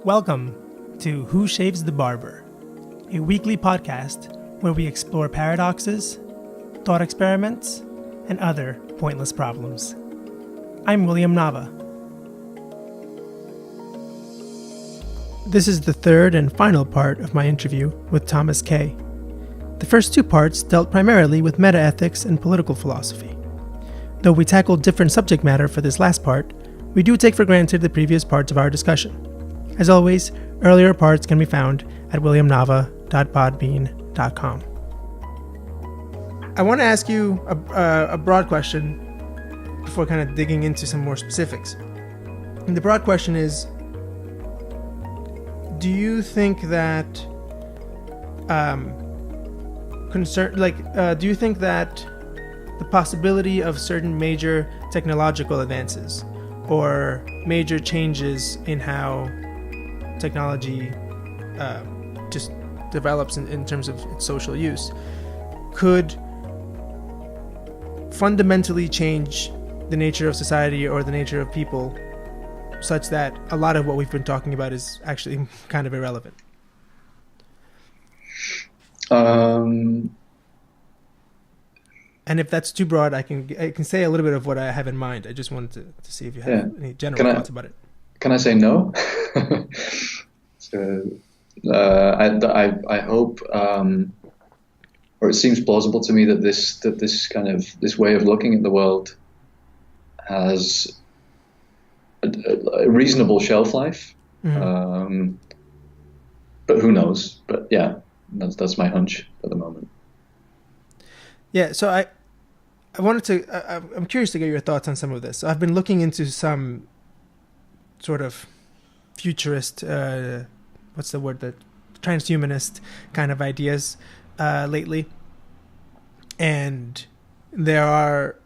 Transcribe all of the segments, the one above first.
Welcome to Who Shaves the Barber, a weekly podcast where we explore paradoxes, thought experiments, and other pointless problems. I'm William Nava. This is the third and final part of my interview with Tomasz Kaye. The first two parts dealt primarily with metaethics and political philosophy. Though we tackled different subject matter for this last part, we do take for granted the previous parts of our discussion. As always, earlier parts can be found at williamnava.podbean.com. I want to ask you a broad question before kind of digging into some more specifics. And the broad question is, do you think that do you think that the possibility of certain major technological advances or major changes in how technology just develops in terms of its social use could fundamentally change the nature of society or the nature of people such that a lot of what we've been talking about is actually kind of irrelevant? And if that's too broad, I can say a little bit of what I have in mind. I just wanted to see if you have any general thoughts about it. Can I say no? So, I hope, or it seems plausible to me that this way of looking at the world has a reasonable shelf life. Mm-hmm. But who knows? But yeah, that's my hunch at the moment. Yeah. So I'm curious to get your thoughts on some of this. So I've been looking into some sort of futurist, transhumanist kind of ideas lately. And there are,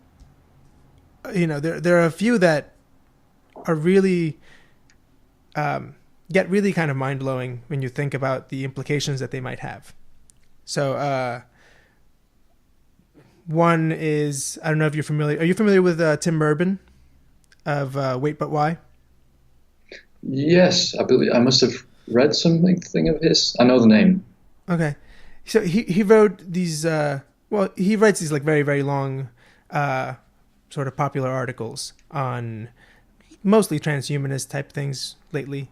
there are a few that are really, get really kind of mind-blowing when you think about the implications that they might have. So one is, I don't know if you're familiar. Are you familiar with Tim Urban of Wait But Why? Yes, I believe I must have read something of his. I know the name. Okay, so he wrote these. He writes these like very, very long, sort of popular articles on mostly transhumanist type things lately,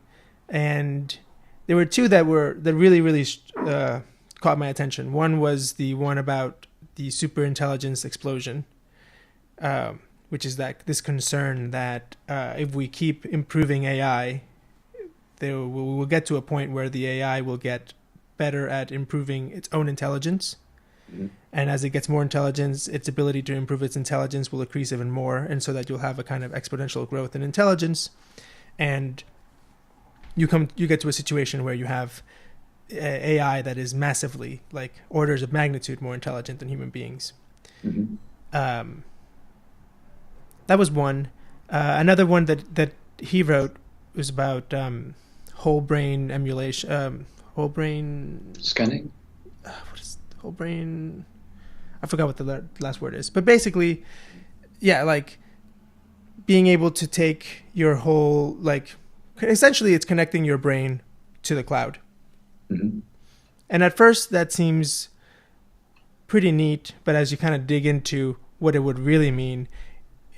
and there were two that really, really caught my attention. One was the one about the superintelligence explosion, which is that this concern that if we keep improving AI, we'll get to a point where the AI will get better at improving its own intelligence. Mm-hmm. And as it gets more intelligence, its ability to improve its intelligence will increase even more. And so that you'll have a kind of exponential growth in intelligence. And you get to a situation where you have AI that is massively, like orders of magnitude more intelligent than human beings. Mm-hmm. That was one. Another one that he wrote was about whole brain emulation, whole brain scanning. What is whole brain? I forgot what the last word is. But basically, yeah, like being able to take your whole, like, essentially it's connecting your brain to the cloud. Mm-hmm. And at first that seems pretty neat, but as you kind of dig into what it would really mean,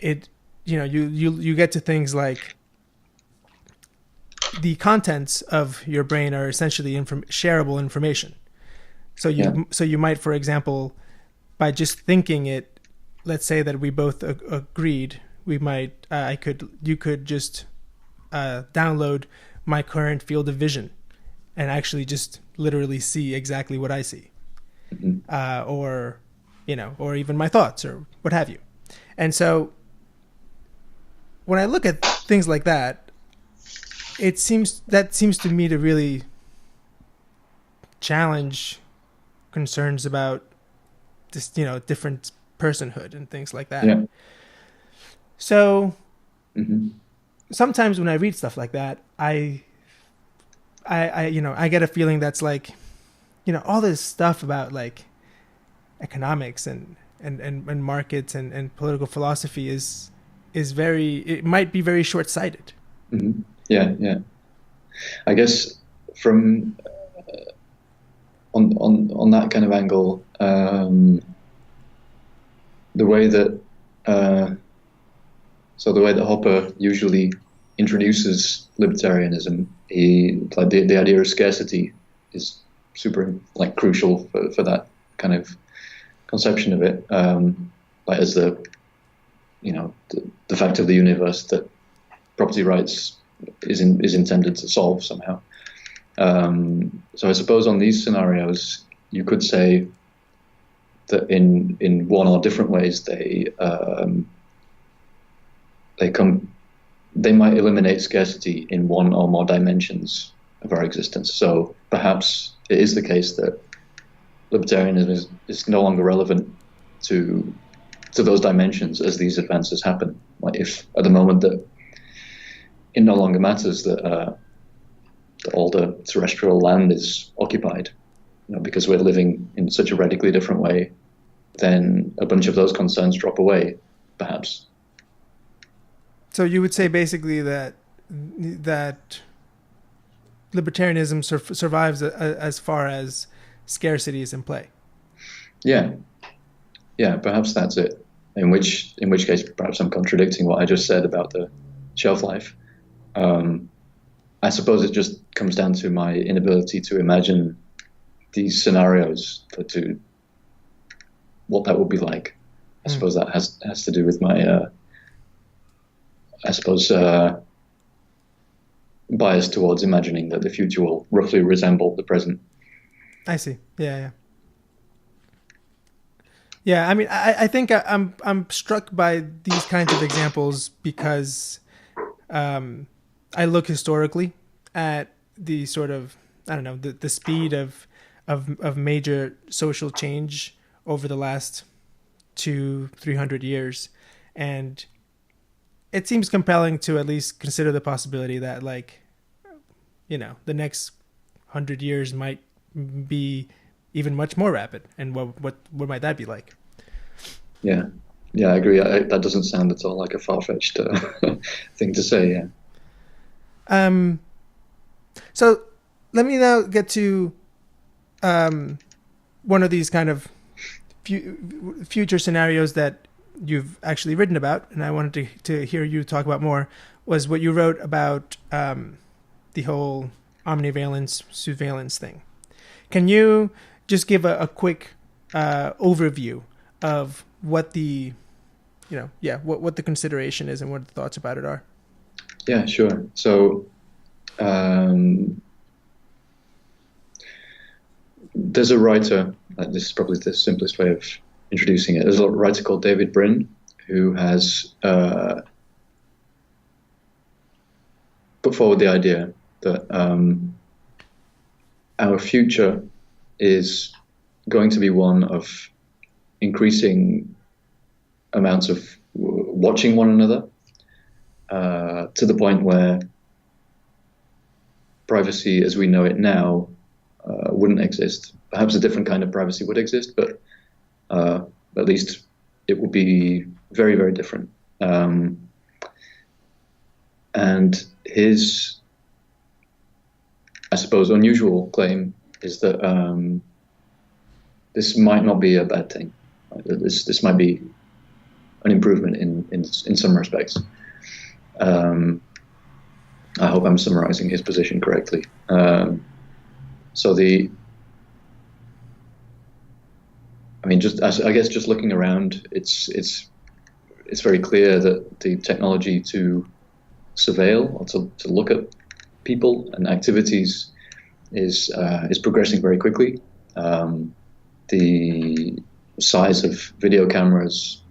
you get to things like the contents of your brain are essentially shareable information. So you might, for example, by just thinking it, let's say that we both agreed, we might you could just download my current field of vision and actually just literally see exactly what I see, mm-hmm. Or even my thoughts or what have you. And so when I look at things like that, it seems to me to really challenge concerns about this, different personhood and things like that. Yeah. So mm-hmm. sometimes when I read stuff like that, I get a feeling that's like, all this stuff about like economics and markets and political philosophy is it might be very short-sighted. Mm-hmm. Yeah. I guess from on that kind of angle, the way that the way that Hopper usually introduces libertarianism, the idea of scarcity is super crucial for that kind of conception of it, as the fact of the universe that property rights is intended to solve somehow. So I suppose on these scenarios, you could say that in one or different ways they might eliminate scarcity in one or more dimensions of our existence. So perhaps it is the case that libertarianism is no longer relevant to those dimensions as these advances happen. Like if at the moment that it no longer matters that all the terrestrial land is occupied, because we're living in such a radically different way, then a bunch of those concerns drop away, perhaps. So you would say basically that libertarianism survives as far as scarcity is in play. Yeah, perhaps that's it. In which case, perhaps I'm contradicting what I just said about the shelf life. I suppose it just comes down to my inability to imagine these scenarios to what that would be like. I suppose that has to do with my bias towards imagining that the future will roughly resemble the present. I see. Yeah. I mean, I think I'm struck by these kinds of examples because I look historically at the sort of, I don't know, the speed of major social change over the last 200-300 years, and it seems compelling to at least consider the possibility that, the next 100 years might be even much more rapid. And what might that be like? Yeah, I agree. That doesn't sound at all like a far-fetched thing to say. Yeah. So let me now get to one of these kind of future scenarios that you've actually written about, and I wanted to hear you talk about more, was what you wrote about the whole omniveillance surveillance thing. Can you just give a quick overview of what the what the consideration is and what the thoughts about it are? Yeah, sure. So there's a writer, this is probably the simplest way of introducing it. There's a writer called David Brin who has put forward the idea that our future is going to be one of increasing amounts of watching one another to the point where privacy as we know it now wouldn't exist. Perhaps a different kind of privacy would exist, but at least it would be very, very different. And his, I suppose, unusual claim is that this might not be a bad thing. This might be an improvement in some respects. I hope I'm summarizing his position correctly. Just looking around, it's very clear that the technology to surveil or to look at people and activities is progressing very quickly. The size of video cameras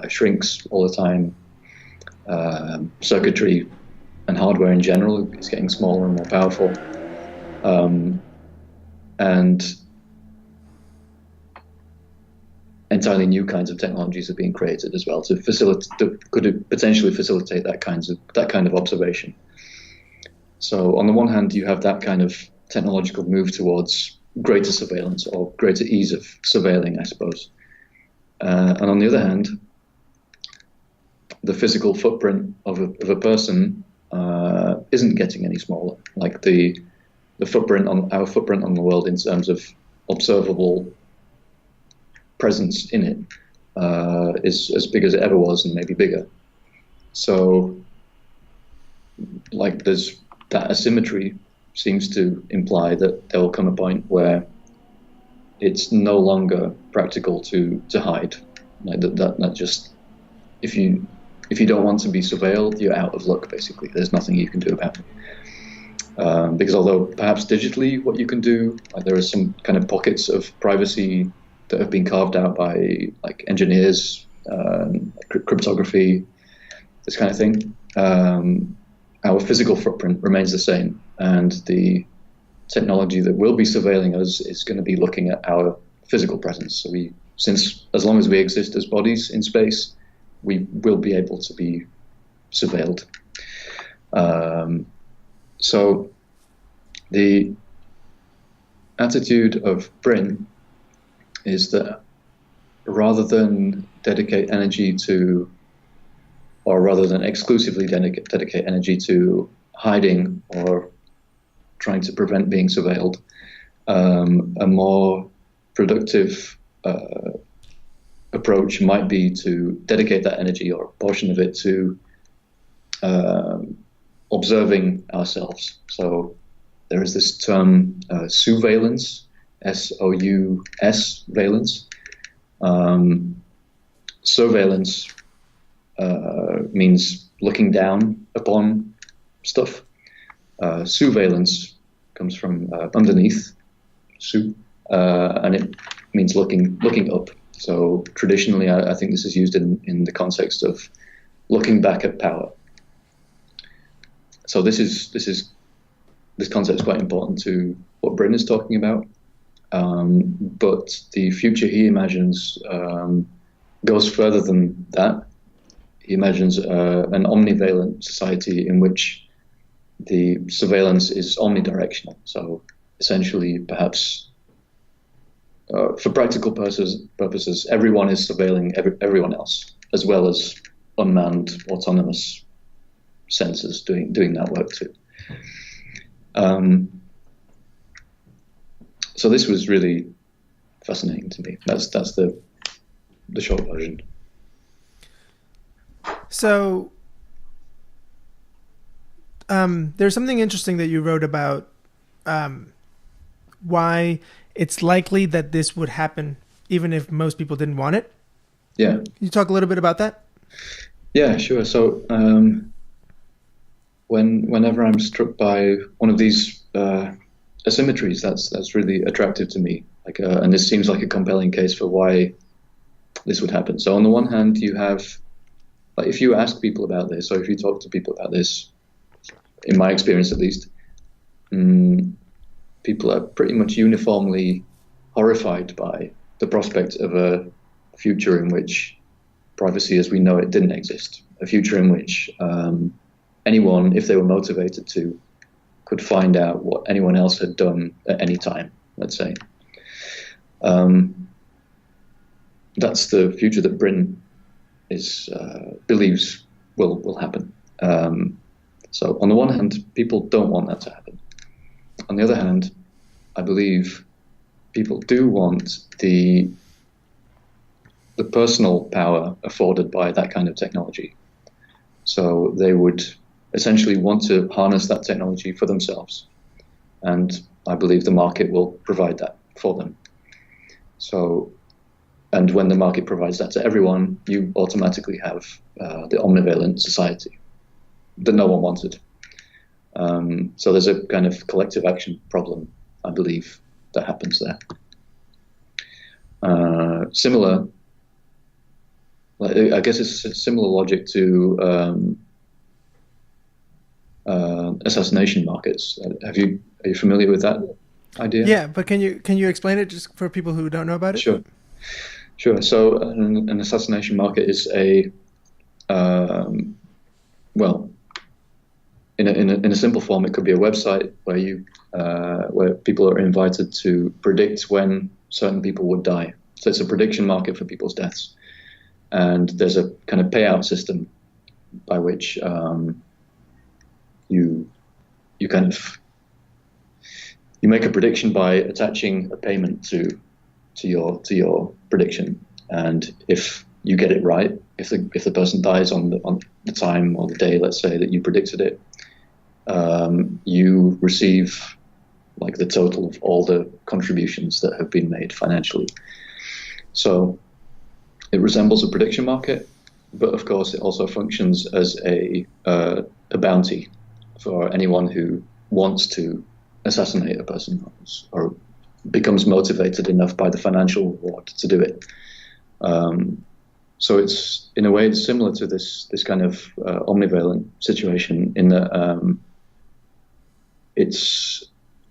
shrinks all the time. Circuitry and hardware in general is getting smaller and more powerful. And entirely new kinds of technologies are being created as well to could potentially facilitate that kind of observation. So on the one hand, you have that kind of technological move towards greater surveillance or greater ease of surveilling, I suppose. And on the other hand, the physical footprint of a person isn't getting any smaller. Like the footprint on our footprint on the world in terms of observable presence in it is as big as it ever was, and maybe bigger. So, like, there's that asymmetry seems to imply that there will come a point where it's no longer practical to hide. Like that just, if you don't want to be surveilled, you're out of luck. Basically, there's nothing you can do about it. Because although perhaps digitally, what you can do, like there are some kind of pockets of privacy that have been carved out by like engineers, cryptography, this kind of thing. Our physical footprint remains the same, and the technology that will be surveilling us is going to be looking at our physical presence. So since as long as we exist as bodies in space, we will be able to be surveilled. So the attitude of Bryn is that rather than dedicate energy to, or rather than exclusively dedicate energy to hiding or trying to prevent being surveilled, a more productive approach might be to dedicate that energy or a portion of it to observing ourselves. So there is this term sousveillance, S-O-U-S valence. Surveillance means looking down upon stuff. Sousveillance comes from underneath, sous, and it means looking up. So traditionally, I think this is used in the context of looking back at power. So this concept is quite important to what Bryn is talking about. But the future he imagines goes further than that. He imagines an omniveillent society in which the surveillance is omnidirectional. So essentially, perhaps for practical purposes, everyone is surveilling everyone else, as well as unmanned autonomous sensors doing that work too. So this was really fascinating to me. That's the short version. So there's something interesting that you wrote about why it's likely that this would happen even if most people didn't want it. Yeah. Can you talk a little bit about that? Yeah, sure. So whenever I'm struck by one of these asymmetries, that's really attractive to me. Like, and this seems like a compelling case for why this would happen. So on the one hand, you have, like, if you ask people about this, or if you talk to people about this, in my experience at least, people are pretty much uniformly horrified by the prospect of a future in which privacy as we know it didn't exist. A future in which anyone, if they were motivated to, could find out what anyone else had done at any time, let's say. That's the future that Bryn believes will happen. So on the one hand, people don't want that to happen. On the other hand, I believe people do want the personal power afforded by that kind of technology. So they would essentially want to harness that technology for themselves. And I believe the market will provide that for them. So, and when the market provides that to everyone, you automatically have the omniveillent society that no one wanted. So there's a kind of collective action problem, I believe, that happens there. Similar, I guess it's a similar logic to assassination markets. Are you familiar with that idea? Yeah, but can you explain it just for people who don't know about it? Sure. So an assassination market is a well, in a simple form, it could be a website where people are invited to predict when certain people would die. So it's a prediction market for people's deaths, and there's a kind of payout system by which you kind of you make a prediction by attaching a payment to your prediction, and if you get it right, if the person dies on the time or the day, let's say, that you predicted it, you receive like the total of all the contributions that have been made financially. So it resembles a prediction market, but of course it also functions as a bounty for anyone who wants to assassinate a person or becomes motivated enough by the financial reward to do it. So it's, in a way, it's similar to this kind of omniveillent situation in that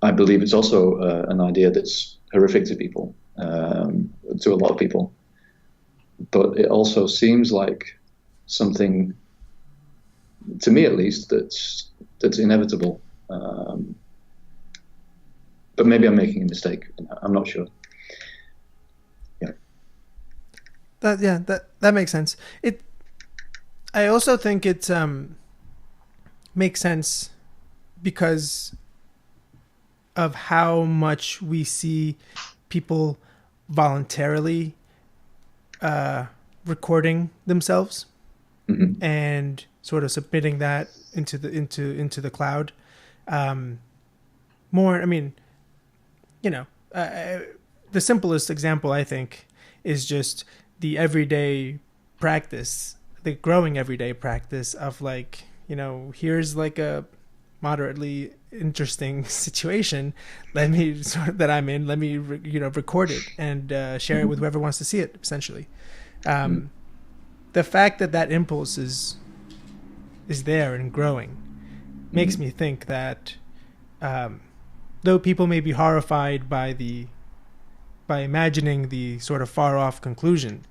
I believe it's also an idea that's horrific to people, to a lot of people. But it also seems like something, to me at least, that's inevitable. But maybe I'm making a mistake. I'm not sure. Yeah. That makes sense. I also think it makes sense because of how much we see people voluntarily recording themselves and sort of submitting that into the cloud. More, I mean, the simplest example, I think, is just the everyday practice, the growing everyday practice of like, here's like a moderately interesting situation that I'm in, let me record it and share it with whoever wants to see it, essentially. The fact that impulse is there and growing makes me think that though people may be horrified by imagining the sort of far off conclusion,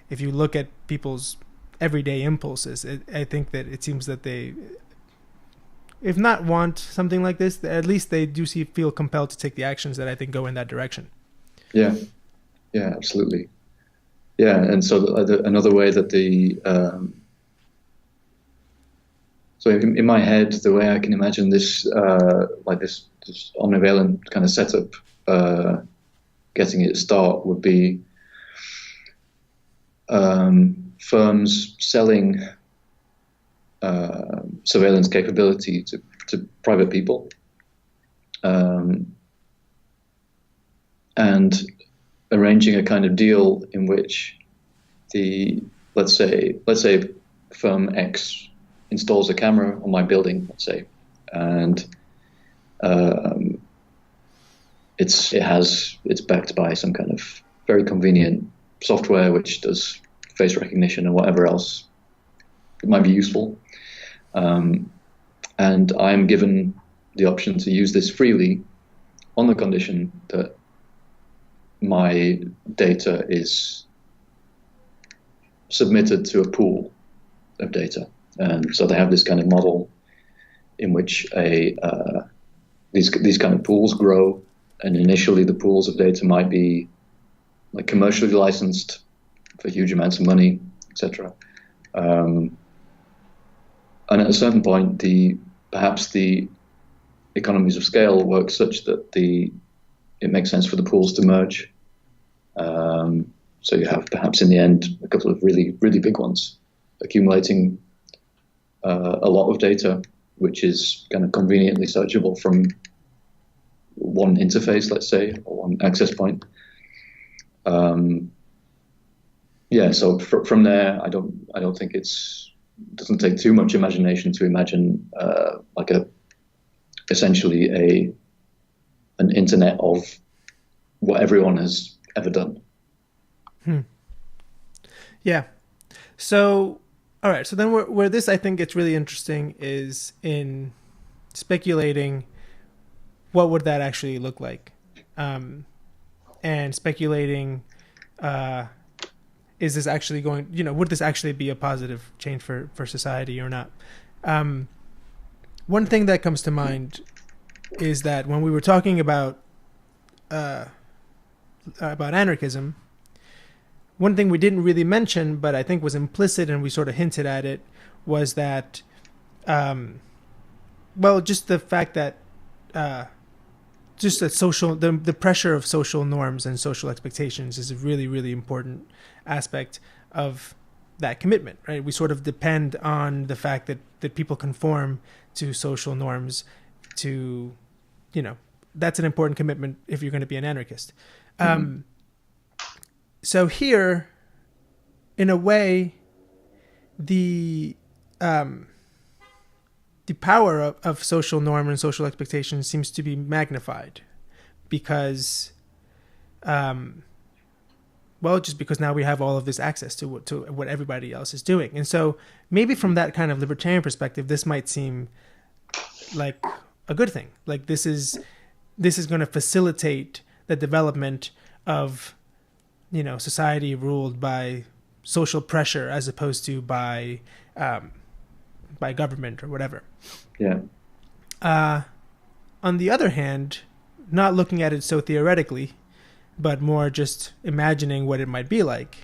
if you look at people's everyday impulses, I think that it seems that they, if not want something like this, at least they do feel compelled to take the actions that I think go in that direction. Yeah, absolutely. Yeah, and so another way that so in my head, the way I can imagine this, like this omniveillent kind of setup, getting its start would be firms selling surveillance capability to private people, and arranging a kind of deal in which let's say firm X installs a camera on my building, let's say, and it's backed by some kind of very convenient software which does face recognition and whatever else it might be useful. And I'm given the option to use this freely on the condition that my data is submitted to a pool of data. And so they have this kind of model in which these kind of pools grow, and initially the pools of data might be like commercially licensed for huge amounts of money, etc. And at a certain point, perhaps the economies of scale work such that it makes sense for the pools to merge. So you have perhaps in the end a couple of really, really big ones accumulating a lot of data, which is kind of conveniently searchable from one interface, let's say, or one access point. So from there, I don't think it doesn't take too much imagination to imagine essentially an internet of what everyone has ever done. Yeah. So, all right. So then where this, I think, gets really interesting is in speculating what would that actually look like, and speculating, is this actually going, would this actually be a positive change for society or not? One thing that comes to mind is that when we were talking about anarchism, one thing we didn't really mention, but I think was implicit and we sort of hinted at it, was that well, just the fact that just that the pressure of social norms and social expectations is a really, really important aspect of that commitment, right? We sort of depend on the fact that people conform to social norms to, that's an important commitment if you're going to be an anarchist. Mm-hmm. So here, in a way, the power of social norm and social expectation seems to be magnified because, just because now we have all of this access to what everybody else is doing. And so maybe from that kind of libertarian perspective, this might seem like a good thing. Like this is going to facilitate the development of, society ruled by social pressure as opposed to by government or whatever. Yeah. On the other hand, not looking at it so theoretically, but more just imagining what it might be like.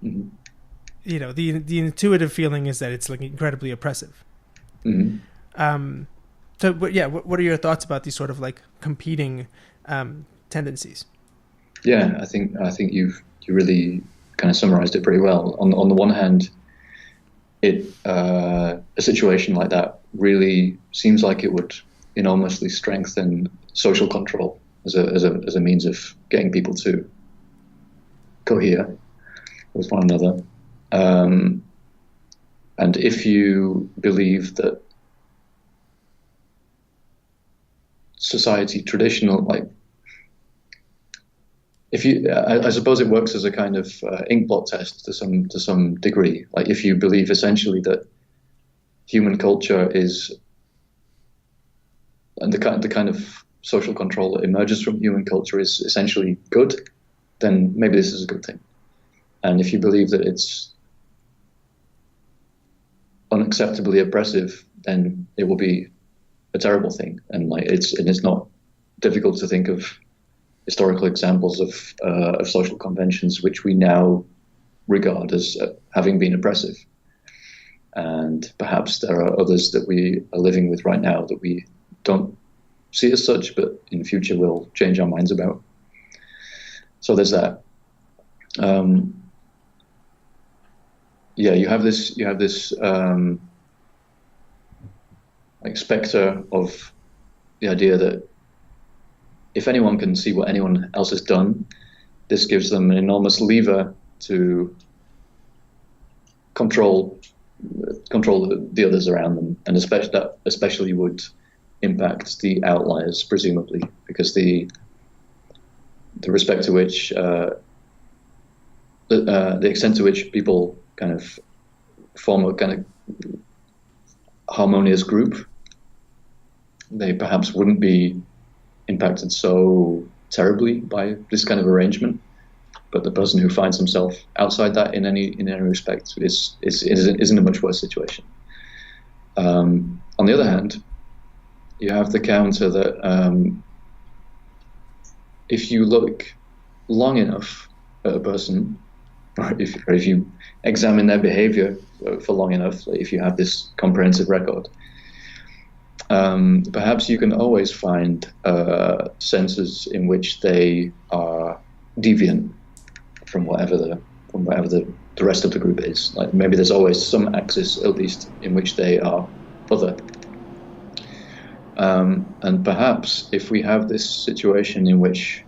Mm-hmm. The intuitive feeling is that it's like incredibly oppressive. Mm-hmm. So, but yeah, what are your thoughts about these sort of like competing tendencies? Yeah, I think you really kind of summarized it pretty well. On the one hand, a situation like that really seems like it would enormously strengthen social control as a means of getting people to cohere with one another. And if you believe that society traditional, like, I suppose it works as a kind of inkblot test to some degree. Like if you believe essentially that human culture is, and the kind of social control that emerges from human culture is essentially good, then maybe this is a good thing. And if you believe that it's unacceptably oppressive, then it will be a terrible thing. And like it's not difficult to think of historical examples of social conventions which we now regard as having been oppressive. And perhaps there are others that we are living with right now that we don't see as such, but in the future we'll change our minds about. So there's that. You have this like specter of the idea that if anyone can see what anyone else has done, this gives them an enormous lever to control the others around them, and especially would impact the outliers, presumably, because the respect to which the extent to which people kind of form a kind of harmonious group, they perhaps wouldn't be impacted so terribly by this kind of arrangement. But the person who finds himself outside that in any respect is in a much worse situation. On the other hand, you have the counter that if you look long enough at a person, or if you examine their behavior for long enough, if you have this comprehensive record, perhaps you can always find senses in which they are deviant from whatever the rest of the group is. Like maybe there's always some axis, at least, in which they are other. And perhaps if we have this situation in which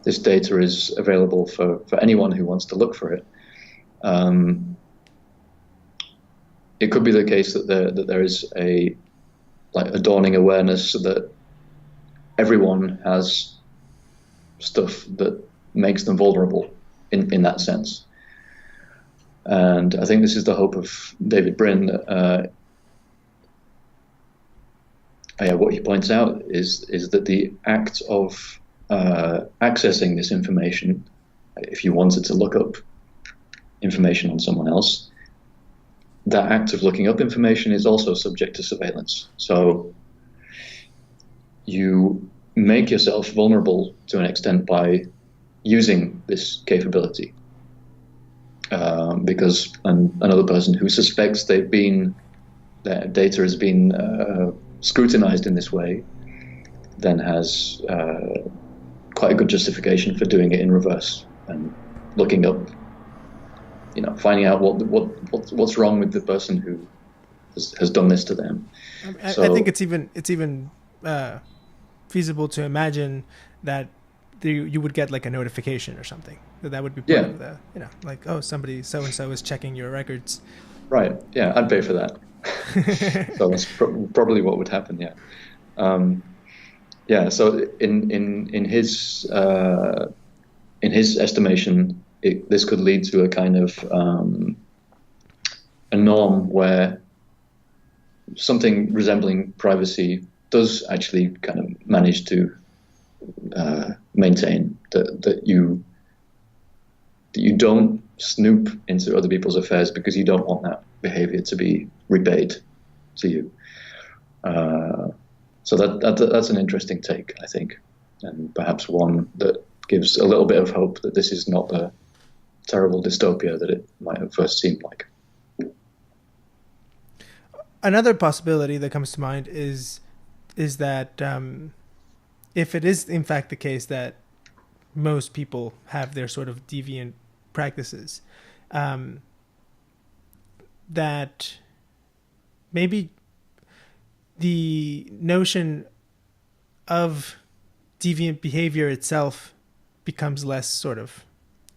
this data is available for anyone who wants to look for it, it could be the case that there is a dawning awareness that everyone has stuff that makes them vulnerable in that sense. And I think this is the hope of David Brin. What he points out is that the act of accessing this information, if you wanted to look up information on someone else, that act of looking up information is also subject to surveillance. So you make yourself vulnerable to an extent by using this capability, because another person who suspects they've been that data has been scrutinized in this way, then has quite a good justification for doing it in reverse and looking up, finding out what's wrong with the person who has done this to them. I think it's even feasible to imagine that you would get like a notification or something that would be part of the, like, oh, somebody so and so is checking your records. Right. Yeah, I'd pay for that. So that's probably what would happen. Yeah. So in his estimation, this could lead to a kind of a norm where something resembling privacy does actually kind of manage to maintain that you don't snoop into other people's affairs because you don't want that behavior to be repaid to you. So that's an interesting take, I think, and perhaps one that gives a little bit of hope that this is not the terrible dystopia that it might have first seemed like. Another possibility that comes to mind is that if it is in fact the case that most people have their sort of deviant practices, that maybe the notion of deviant behavior itself becomes less sort of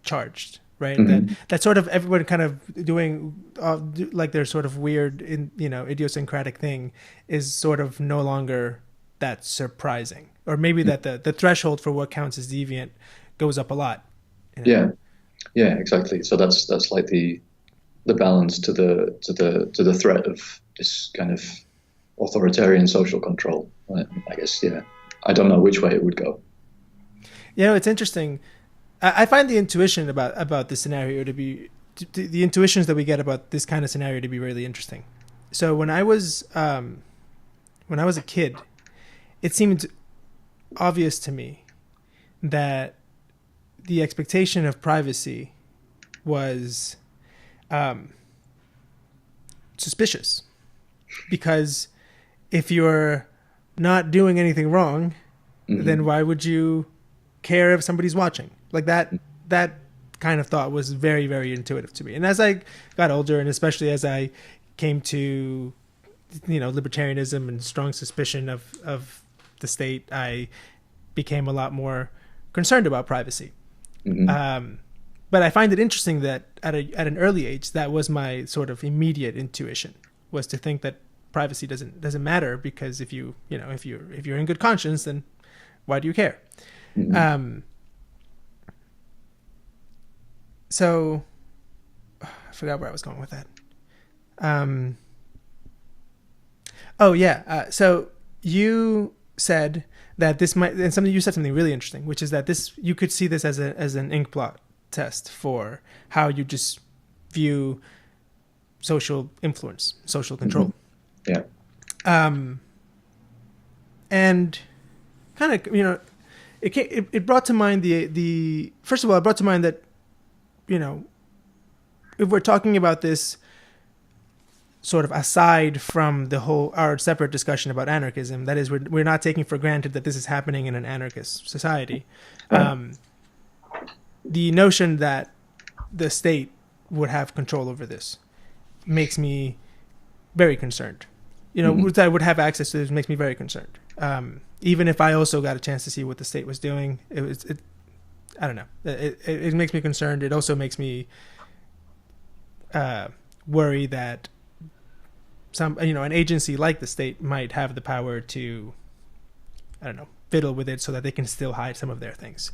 charged, right? Mm-hmm. That sort of everyone kind of doing like their sort of weird, idiosyncratic thing is sort of no longer that surprising, or maybe that the threshold for what counts as deviant goes up a lot. Yeah, exactly. So that's like the balance to the threat of this kind of authoritarian social control. I guess, I don't know which way it would go. It's interesting. I find the intuition about this scenario to be the intuitions that we get about this kind of scenario to be really interesting. So when I was a kid, it seemed obvious to me that the expectation of privacy was suspicious, because if you're not doing anything wrong, mm-hmm. then why would you care if somebody's watching? Like that kind of thought was very, very intuitive to me. And as I got older, and especially as I came to, libertarianism and strong suspicion of the state, I became a lot more concerned about privacy. Mm-hmm. But I find it interesting that at an early age, that was my sort of immediate intuition, was to think that privacy doesn't matter, because if you're in good conscience, then why do you care? Mm-hmm. So I forgot where I was going with that. So you said that this might, and you said something really interesting, which is that you could see this as an inkblot test for how you just view social influence, social control. Mm-hmm. Yeah. And kind of, it brought to mind the first of all, it brought to mind that, if we're talking about this sort of aside from our separate discussion about anarchism, that is, we're not taking for granted that this is happening in an anarchist society. Right. The notion that the state would have control over this makes me very concerned. Mm-hmm. That would have access to this makes me very concerned. Even if I also got a chance to see what the state was doing, I don't know. It makes me concerned. It also makes me worry that an agency like the state might have the power to, I don't know, fiddle with it so that they can still hide some of their things,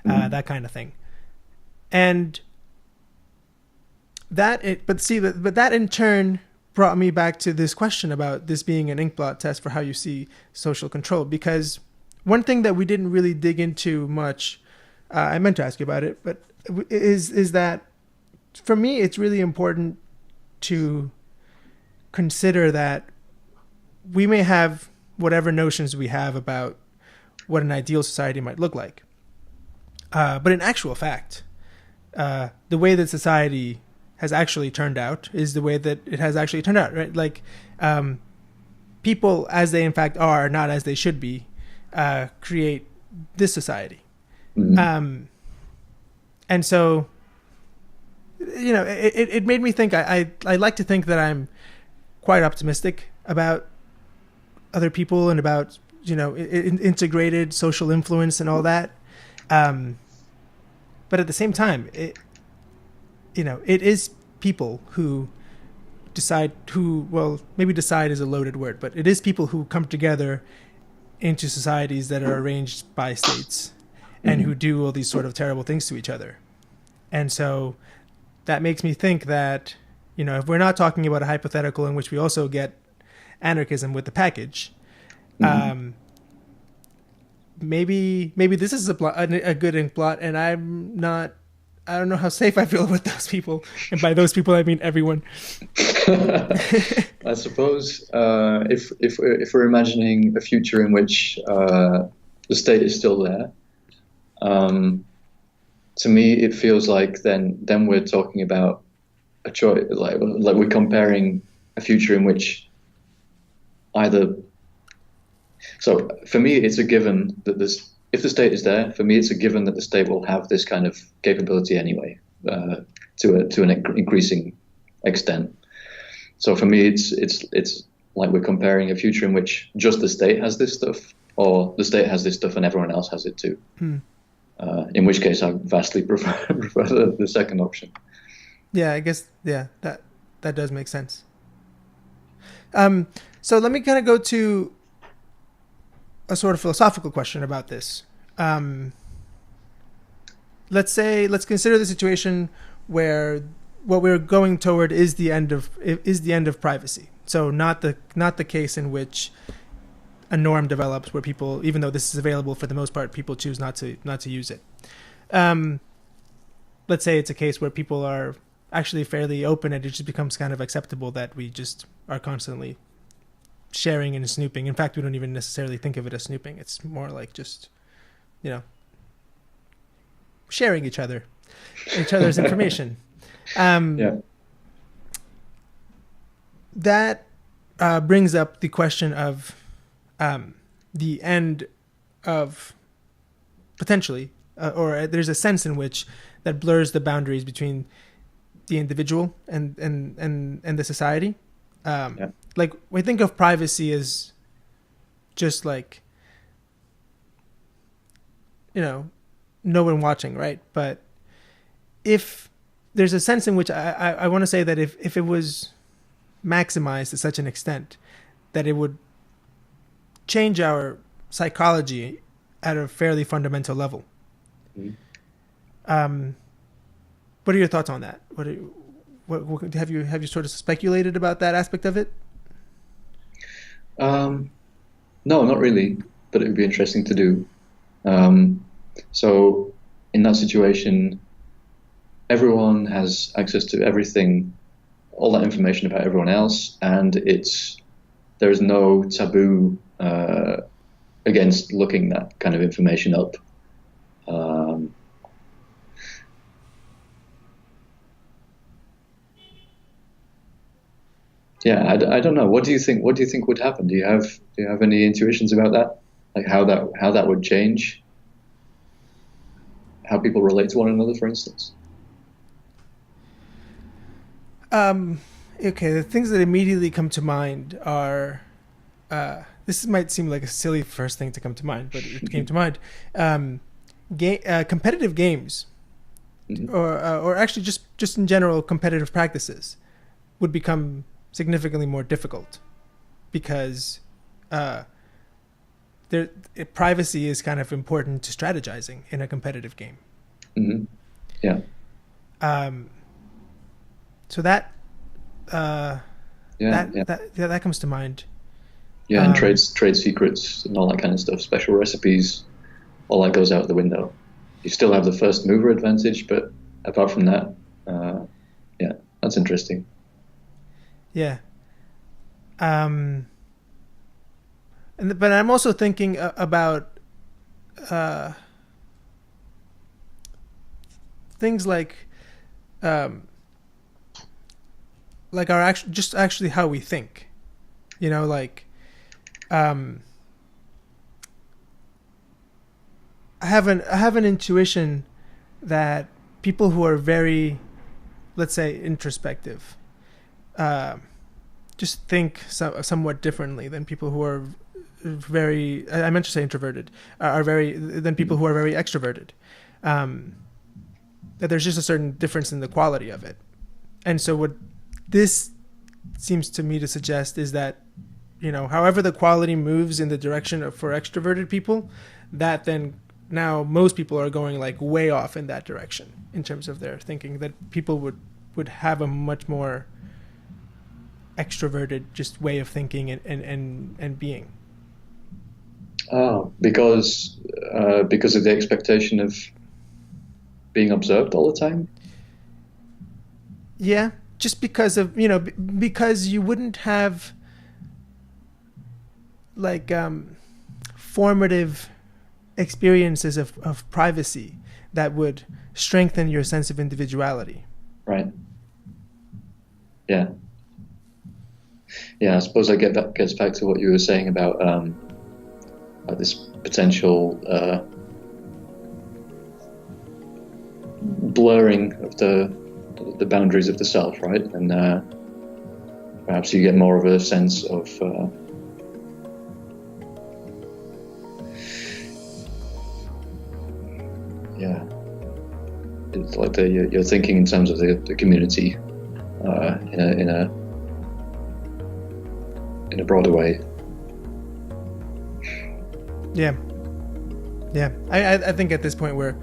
that kind of thing. And but that in turn brought me back to this question about this being an inkblot test for how you see social control, because one thing that we didn't really dig into much, I meant to ask you about it, but is that for me, it's really important to consider that we may have whatever notions we have about what an ideal society might look like. But in actual fact, the way that society has actually turned out is the way that it has actually turned out, right? Like, people as they in fact are, not as they should be, create this society. Mm-hmm. And so, it made me think. I like to think that I'm quite optimistic about other people and about integrated social influence and all that. But at the same time, it is people who decide maybe decide is a loaded word, but it is people who come together into societies that are arranged by states and who do all these sort of terrible things to each other. And so that makes me think that, if we're not talking about a hypothetical in which we also get anarchism with the package, maybe this is a good inkblot, and I don't know how safe I feel with those people. And by those people, I mean everyone. I suppose if we're imagining a future in which the state is still there, to me it feels like then we're talking about a choice, like we're comparing a future in which either. So for me, it's a given that if the state is there, for me, it's a given that the state will have this kind of capability anyway, to an increasing extent. So for me, it's like we're comparing a future in which just the state has this stuff, or the state has this stuff and everyone else has it too. In which case, I vastly prefer the second option. Yeah, I guess that does make sense. So let me kind of go to a sort of philosophical question about this. Let's consider the situation where what we're going toward is the end of privacy. So not the case in which a norm develops where people, even though this is available for the most part, people choose not to use it. Let's say it's a case where people are actually fairly open and it just becomes kind of acceptable that we just are constantly sharing and snooping. In fact, we don't even necessarily think of it as snooping. It's more like just, sharing each other's information. That brings up the question of the end of potentially, or there's a sense in which that blurs the boundaries between the individual and the society. Like we think of privacy as just like, no one watching, right? But if there's a sense in which I want to say that if it was maximized to such an extent that it would change our psychology at a fairly fundamental level. What are your thoughts on that? What have you sort of speculated about that aspect of it? No, not really, but it would be interesting to do. So in that situation, everyone has access to everything, all that information about everyone else, and there is no taboo against looking that kind of information up. I don't know. What do you think? What do you think would happen? Do you have any intuitions about that? Like how that would change? How people relate to one another, for instance? Okay, the things that immediately come to mind are, this might seem like a silly first thing to come to mind, but it came to mind. Competitive games, or actually just in general, competitive practices would become significantly more difficult because privacy is kind of important to strategizing in a competitive game. Yeah. So that that comes to mind. Yeah, and trade secrets and all that kind of stuff, special recipes, all that goes out the window. You still have the first mover advantage, but apart from that, that's interesting. Yeah. But I'm also thinking about things like our actually how we think. You know, like, I have an intuition that people who are very, let's say, introspective, just think somewhat differently than people who are very, I meant to say introverted, than people who are very extroverted. That there's just a certain difference in the quality of it. And so what this seems to me to suggest is that, you know, however the quality moves in the direction of for extroverted people, that then now most people are going like way off in that direction in terms of their thinking, that people would have a much more extroverted just way of thinking and being. Oh, because of the expectation of being observed all the time? Yeah, just because of, you know, because you wouldn't have like formative experiences of privacy that would strengthen your sense of individuality. Right. Yeah. Yeah, I suppose that gets back to what you were saying about this potential blurring of the boundaries of the self, right? And perhaps you get more of a sense of it's like you're thinking in terms of the community in a broader way. Yeah. I think at this point we're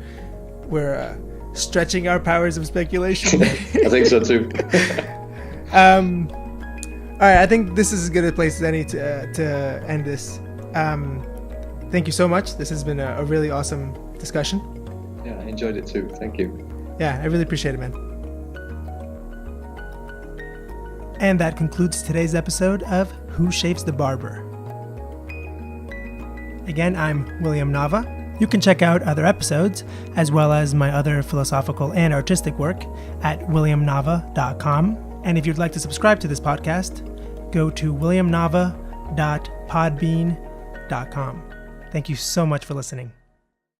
stretching our powers of speculation. I think so too. All right, I think this is as good a place as any to end this. Thank you so much. This has been a really awesome discussion. Yeah, I enjoyed it too. Thank you. Yeah, I really appreciate it, man. And that concludes today's episode of Who Shaves the Barber? Again, I'm William Nava. You can check out other episodes, as well as my other philosophical and artistic work at williamnava.com. And if you'd like to subscribe to this podcast, go to williamnava.podbean.com. Thank you so much for listening.